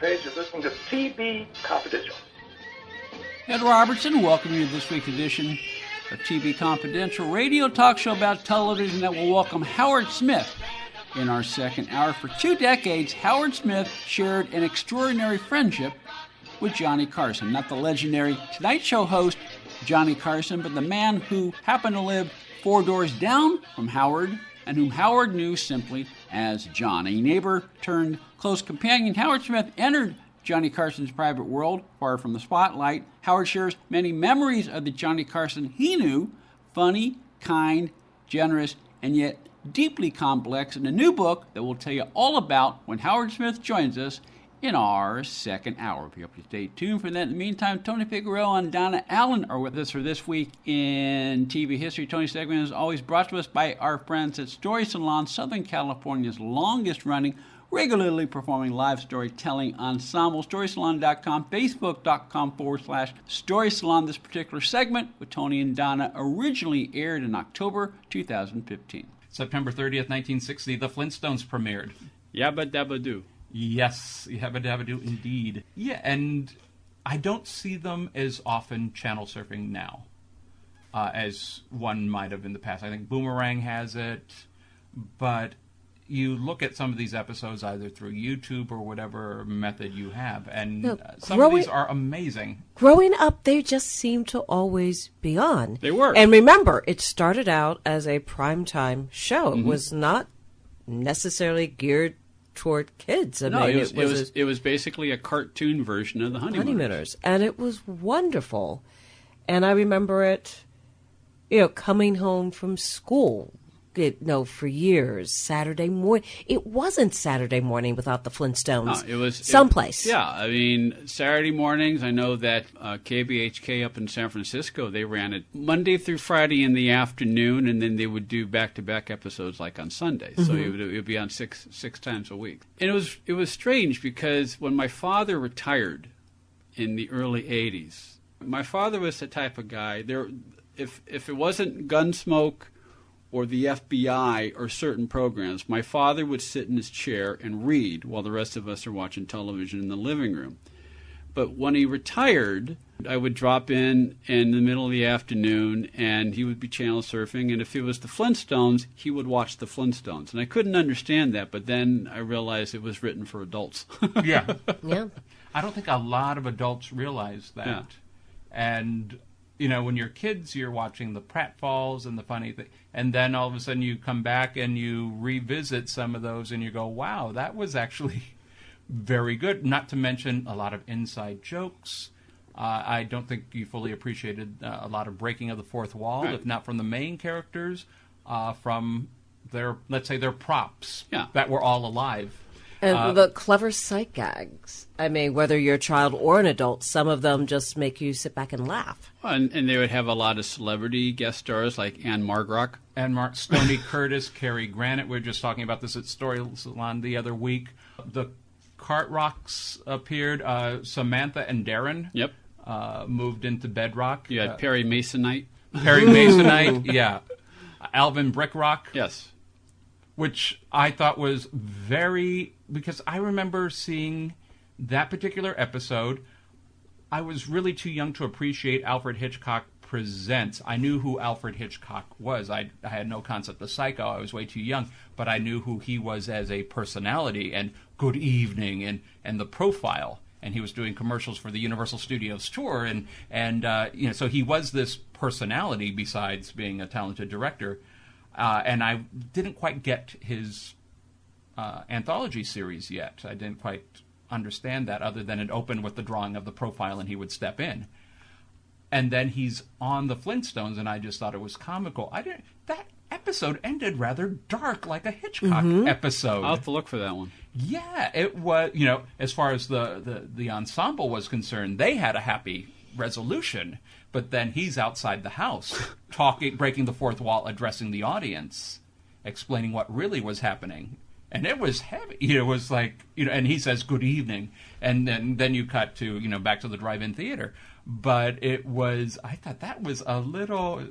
page. You're listening to TB Confidential. Ed Robertson, welcome you to this week's edition of TB Confidential, radio talk show about television that will welcome Howard Smith in our second hour. For 2 decades, Howard Smith shared an extraordinary friendship with Johnny Carson. Not the legendary Tonight Show host, Johnny Carson, but the man who happened to live 4 doors down from Howard and whom Howard knew simply as John. A neighbor turned close companion, Howard Smith entered Johnny Carson's private world, far from the spotlight. Howard shares many memories of the Johnny Carson he knew, funny, kind, generous, and yet deeply complex, in a new book that we'll tell you all about when Howard Smith joins us in our second hour. We hope you stay tuned for that. In the meantime, Tony Figueroa and Donna Allen are with us for this week in TV history. Tony's segment is always brought to us by our friends at Story Salon, Southern California's longest-running, regularly performing live storytelling ensemble. StorySalon.com, Facebook.com/Story Salon. This particular segment with Tony and Donna originally aired in October 2015. September 30th, 1960, The Flintstones premiered. Yabba Dabba Doo. Yes, Yabba Dabba Doo indeed. Yeah, and I don't see them as often channel surfing now as one might have in the past. I think Boomerang has it, but you look at some of these episodes either through YouTube or whatever method you have, and some of these are amazing. Growing up, they just seemed to always be on. They were. And remember, it started out as a primetime show. It was not necessarily geared toward kids. No, it was basically a cartoon version of the Honeymooners. And it was wonderful. And I remember it, coming home from school. For years, Saturday morning. It wasn't Saturday morning without the Flintstones. No, it was someplace. I mean, Saturday mornings, I know that KBHK up in San Francisco, they ran it Monday through Friday in the afternoon, and then they would do back-to-back episodes like on Sundays. So it would be on six times a week. And it was strange because when my father retired in the early 80s, my father was the type of guy, if it wasn't Gunsmoke or the FBI or certain programs, my father would sit in his chair and read while the rest of us are watching television in the living room. But when he retired, I would drop in the middle of the afternoon, and he would be channel surfing, and if it was the Flintstones, he would watch the Flintstones. And I couldn't understand that, but then I realized it was written for adults. Yeah. Yeah. I don't think a lot of adults realize that. Yeah. And when you're kids, you're watching the pratfalls and the funny thing, and then all of a sudden you come back and you revisit some of those and you go, wow, that was actually very good. Not to mention a lot of inside jokes. I don't think you fully appreciated a lot of breaking of the fourth wall, right, if not from the main characters, from their props that were all alive. And the clever sight gags. I mean, whether you're a child or an adult, some of them just make you sit back and laugh. Well, and they would have a lot of celebrity guest stars like Anne Margrock. Stoney Curtis, Cary Grant. We were just talking about this at Story Salon the other week. The Cartrocks appeared. Samantha and Darren moved into Bedrock. You had Perry Masonite. Perry Masonite, yeah. Alvin Brickrock. Yes. Which I thought was because I remember seeing that particular episode. I was really too young to appreciate Alfred Hitchcock Presents. I knew who Alfred Hitchcock was. I had no concept of Psycho. I was way too young, but I knew who he was as a personality and Good Evening and the profile. And he was doing commercials for the Universal Studios tour, and so he was this personality besides being a talented director. And I didn't quite get his anthology series yet. I didn't quite understand that, other than it opened with the drawing of the profile and he would step in. And then he's on the Flintstones, and I just thought it was comical. That episode ended rather dark, like a Hitchcock episode. I'll have to look for that one. Yeah, it was, as far as the ensemble was concerned, they had a happy resolution. But then he's outside the house, breaking the fourth wall, addressing the audience, explaining what really was happening. And it was heavy. It was like, and he says, good evening. And then you cut to, back to the drive-in theater. But I thought that was a little,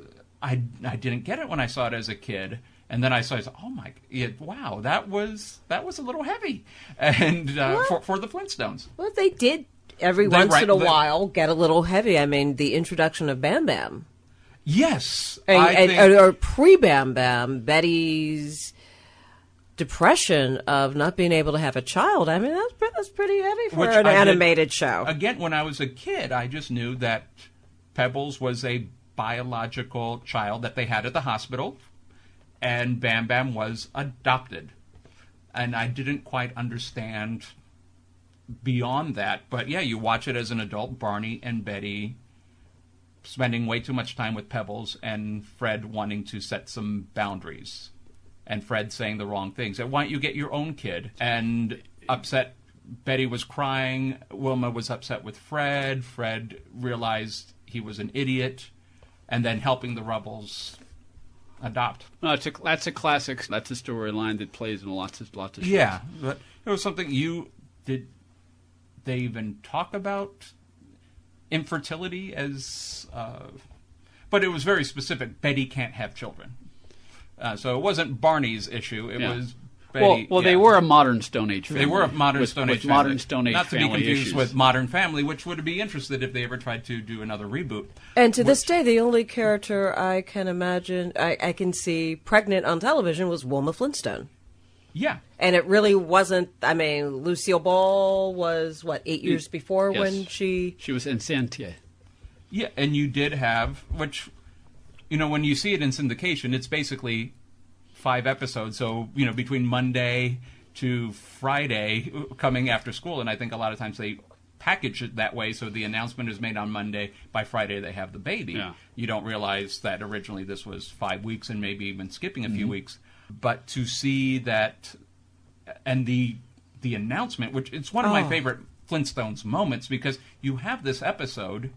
I didn't get it when I saw it as a kid. And then I said, "Oh my, wow, that was a little heavy," and for the Flintstones. Well, they did every once in a while get a little heavy. I mean, the introduction of Bam Bam. Yes, or pre-Bam Bam, Betty's depression of not being able to have a child. I mean, that's pretty heavy for an animated show. Again, when I was a kid, I just knew that Pebbles was a biological child that they had at the hospital, and Bam Bam was adopted. And I didn't quite understand beyond that. But yeah, you watch it as an adult, Barney and Betty spending way too much time with Pebbles, and Fred wanting to set some boundaries, and Fred saying the wrong things. And why don't you get your own kid? And upset, Betty was crying. Wilma was upset with Fred. Fred realized he was an idiot, and then helping the Rubbles adopt. No, that's a classic. That's a storyline that plays in lots of shows. Yeah, but it was something did they even talk about infertility as... but it was very specific. Betty can't have children. So it wasn't Barney's issue. It was Betty. Well, they were a modern Stone Age family. They were a modern Stone Age family. Modern Stone Age Not to be family confused issues. with Modern Family, which would be interested if they ever tried to do another reboot. And to this day, the only character I can imagine, I can see pregnant on television was Wilma Flintstone. Yeah. And it really wasn't, I mean, Lucille Ball was, 8 years before when she... She was in Santier. Yeah, and you did have, which, when you see it in syndication, it's basically 5 episodes. So, between Monday to Friday coming after school. And I think a lot of times they package it that way. So the announcement is made on Monday. By Friday, they have the baby. Yeah. You don't realize that originally this was 5 weeks and maybe even skipping a few weeks. But to see that, and the announcement, which it's one of my favorite Flintstones moments, because you have this episode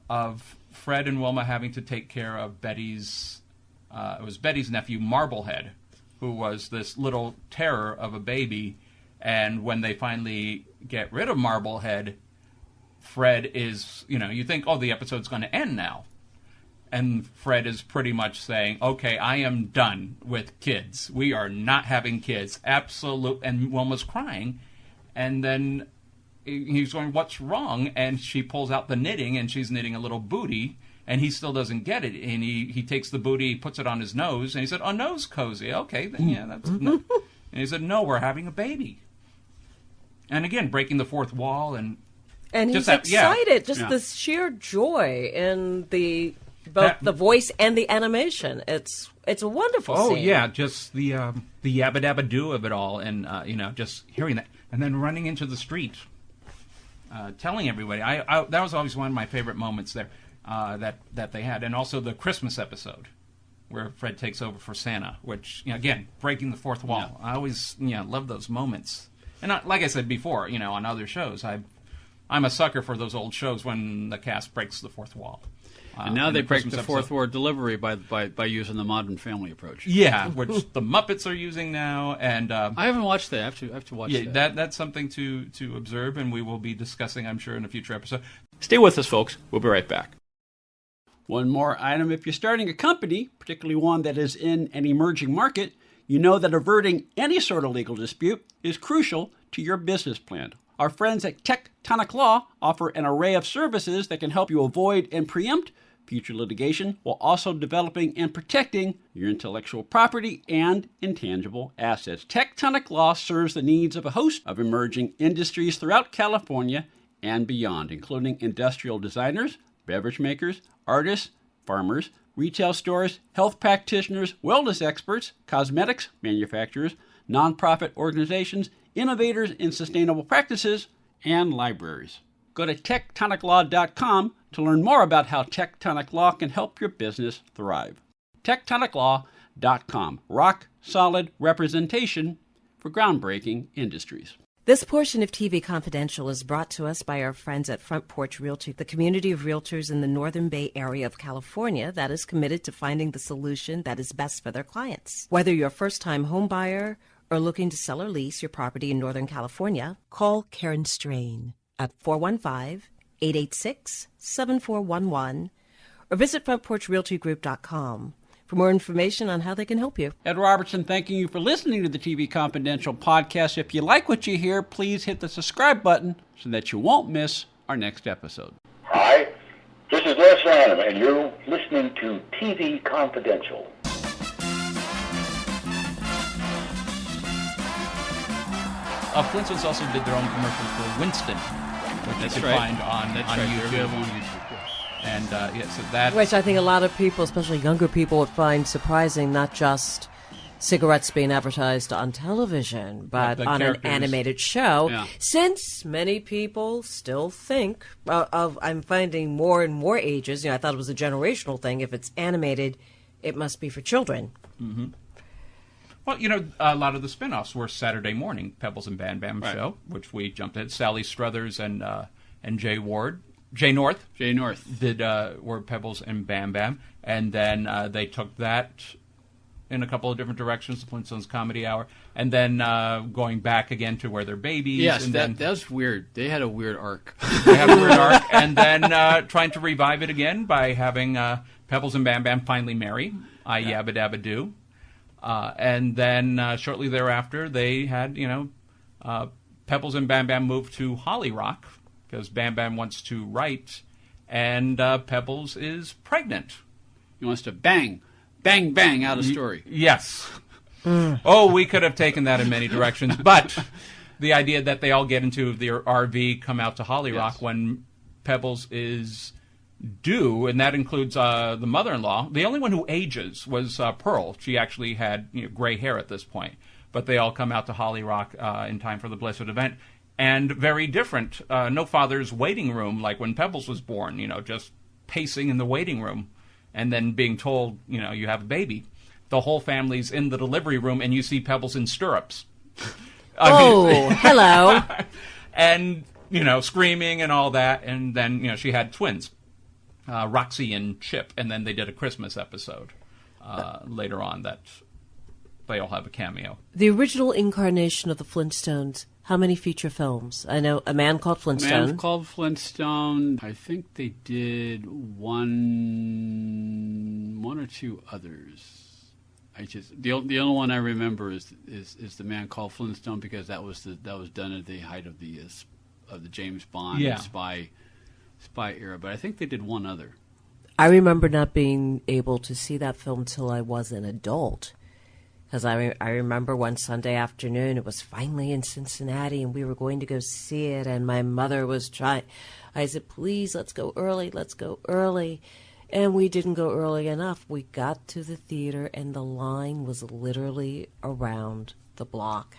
of Fred and Wilma having to take care of Betty's, it was Betty's nephew, Marblehead, who was this little terror of a baby. And when they finally get rid of Marblehead, Fred is, you think, the episode's going to end now. And Fred is pretty much saying, okay, I am done with kids. We are not having kids. Absolute. And Wilma's crying. And then he's going, what's wrong? And she pulls out the knitting, and she's knitting a little booty, and he still doesn't get it. And he takes the booty, puts it on his nose, and he said, nose cozy. Okay, then, yeah, that's... No. And he said, no, we're having a baby. And again, breaking the fourth wall. And he's excited. The sheer joy in the voice and the animation. It's a wonderful scene. Oh, yeah, just the yabba dabba do of it all, and, just hearing that. And then running into the street. Telling everybody. That was always one of my favorite moments there that they had. And also the Christmas episode where Fred takes over for Santa, which, again, breaking the fourth wall. Yeah. I always love those moments. And like I said before, on other shows, I'm a sucker for those old shows when the cast breaks the fourth wall. And now they break the fourth wall delivery by using the Modern Family approach. Yeah, which the Muppets are using now, and I haven't watched that. I have to watch that. Yeah, that's something to observe, and we will be discussing, I'm sure, in a future episode. Stay with us, folks. We'll be right back. One more item: if you're starting a company, particularly one that is in an emerging market, you know that averting any sort of legal dispute is crucial to your business plan. Our friends at Tectonic Law offer an array of services that can help you avoid and preempt future litigation while also developing and protecting your intellectual property and intangible assets. Tectonic Law serves the needs of a host of emerging industries throughout California and beyond, including industrial designers, beverage makers, artists, farmers, retail stores, health practitioners, wellness experts, cosmetics manufacturers, nonprofit organizations, innovators in sustainable practices, and libraries. Go to tectoniclaw.com to learn more about how Tectonic Law can help your business thrive. tectoniclaw.com. Rock solid representation for groundbreaking industries. This portion of TV Confidential is brought to us by our friends at Front Porch Realty, the community of realtors in the Northern Bay area of California that is committed to finding the solution that is best for their clients. Whether you're a first-time home buyer or looking to sell or lease your property in Northern California, call Karen Strain at 415-886-7411 or visit frontporchrealtygroup.com for more information on how they can help you. Ed Robertson, thanking you for listening to the TV Confidential podcast. If you like what you hear, please hit the subscribe button so that you won't miss our next episode. Hi, this is Les Lanham, and you're listening to TV Confidential. Flintstones also did their own commercials for Winston, which you can find on YouTube. And so that's... Which I think a lot of people, especially younger people, would find surprising, not just cigarettes being advertised on television, but on an animated show, since many people still think I'm finding more and more ages, I thought it was a generational thing, if it's animated, it must be for children. Mm-hmm. Well, a lot of the spinoffs were Saturday morning, Pebbles and Bam Bam show, which we jumped at. Sally Struthers and Jay North did were Pebbles and Bam Bam, and then they took that in a couple of different directions, the Flintstones Comedy Hour, and then going back again to where they're babies. Yes, and that was weird. They had a weird arc. And then trying to revive it again by having Pebbles and Bam Bam finally marry, Yabba Dabba Doo. And then shortly thereafter, they had, Pebbles and Bam Bam moved to Holly Rock because Bam Bam wants to write, and Pebbles is pregnant. He wants to bang out a story. Yes. Oh, we could have taken that in many directions, but the idea that they all get into their RV, come out to Holly Rock when Pebbles is due, and that includes the mother-in-law. The only one who ages was Pearl. She actually had gray hair at this point, but they all come out to Holly Rock in time for the Blessed event. And very different. No father's waiting room like when Pebbles was born, just pacing in the waiting room and then being told, you have a baby. The whole family's in the delivery room and you see Pebbles in stirrups. Hello. And, screaming and all that. And then, she had twins, Roxy and Chip. And then they did a Christmas episode later on that they all have a cameo. The original incarnation of the Flintstones, how many feature films? I know A Man Called Flintstone. Man Called Flintstone. I think they did one or two others. The only one I remember is The Man Called Flintstone, because that was done at the height of the James Bond spy era. But I think they did one other. I remember not being able to see that film till I was an adult. Because I remember one Sunday afternoon, it was finally in Cincinnati, and we were going to go see it, and my mother was trying. I said, please, let's go early. And we didn't go early enough. We got to the theater, and the line was literally around the block.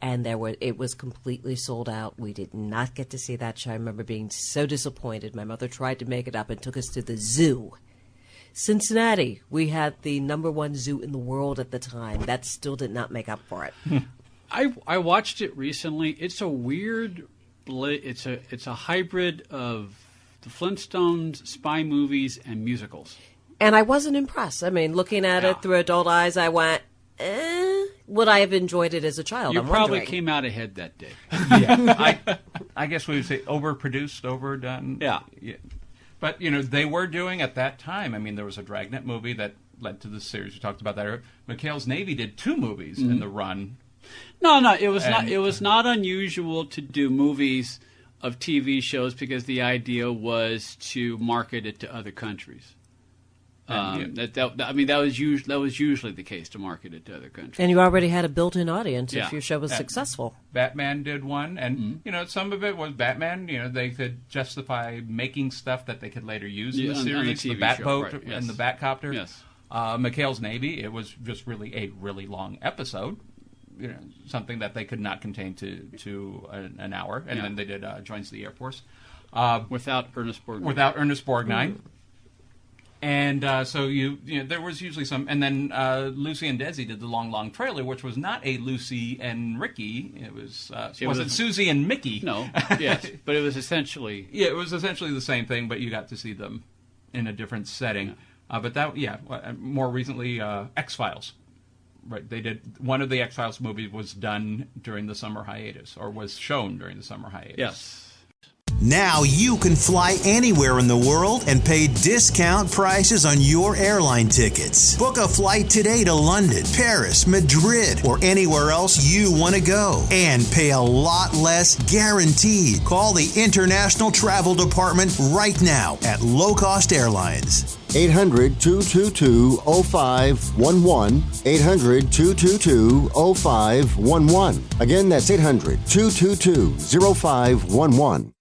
And it was completely sold out. We did not get to see that show. I remember being so disappointed. My mother tried to make it up and took us to the zoo. Cincinnati, we had the #1 zoo in the world at the time. That still did not make up for it. I watched it recently. It's a weird, it's a hybrid of the Flintstones, spy movies, and musicals. And I wasn't impressed. I mean, looking at it through adult eyes, I went, would I have enjoyed it as a child? You probably came out ahead that day. Yeah, I guess we would say overproduced, overdone. Yeah. But, they were doing at that time, there was a Dragnet movie that led to the series. We talked about that. McHale's Navy did 2 movies in the run. No, it was not unusual to do movies of TV shows because the idea was to market it to other countries. That was usually the case, to market it to other countries. And you already had a built-in audience if your show was successful. Batman did one, and some of it was Batman. They could justify making stuff that they could later use in the series, the Batboat and the Batcopter. Yes. McHale's Navy, it was just really a really long episode. Something that they could not contain to an hour, and then they did Joins the Air Force without Ernest Borgnine. Mm-hmm. And so there was usually some, and then Lucy and Desi did the Long Trailer, which was not a Lucy and Ricky. It was it Susie and Mickey? No, yes, but it was essentially it was essentially the same thing, but you got to see them in a different setting. But that more recently X-Files. Right, they did one of the X-Files movies was done during the summer hiatus, or was shown during the summer hiatus. Yes. Now you can fly anywhere in the world and pay discount prices on your airline tickets. Book a flight today to London, Paris, Madrid, or anywhere else you want to go. And pay a lot less guaranteed. Call the International Travel Department right now at Low Cost Airlines. 800-222-0511. 800-222-0511. Again, that's 800-222-0511.